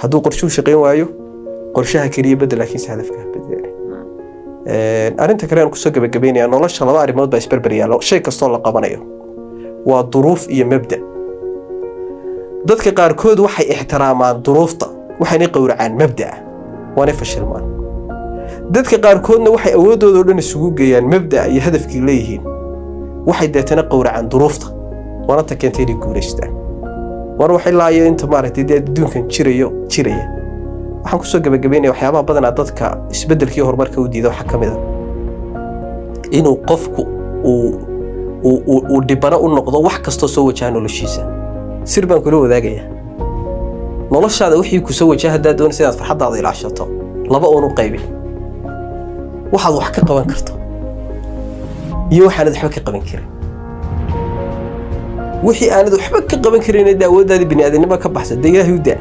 هدو قرشو شقين وايو قرشها كريه بدل لكن هدفك بدل أنت كريان كسوق بجبيني أنا الله شاء الله أعرف موت بيسبر بريال شيء كستون لقبناه والظروف هي مبدأ dadka qaarkood waxay ixtiraamaan duruufta waxay qowracaan mabda'a waana fashilmaan dadka qaarkoodna waxay awoodooda dhan isugu geeyaan mabda'a iyo hadafkii leeyihiin waxay deetana qowracaan duruufta waana ta keentay inay guuleystaan war waxay laayeen inta maaragtay adduunkan jiraya waxaan kusoo gabagabeynaya waxyaabaha badanaa dadka isbedelkii horumarka u diiday waxa kamid ah inuu qofku uu dhibana u noqdo wax kasta soo wajahan noloshiisa sir baan kula wadaagaya noloshaada wixii ku soo wajaha hadaad doonaysid inaad farxadaada ilaashato laba oonu qaybin waxaad wax ka qaban karto iyo waxaanad waxba ka qaban karin wixii aanad waxba ka qaban karin awooddaada bini'aadanimo ka baxsan Ilaahay u daa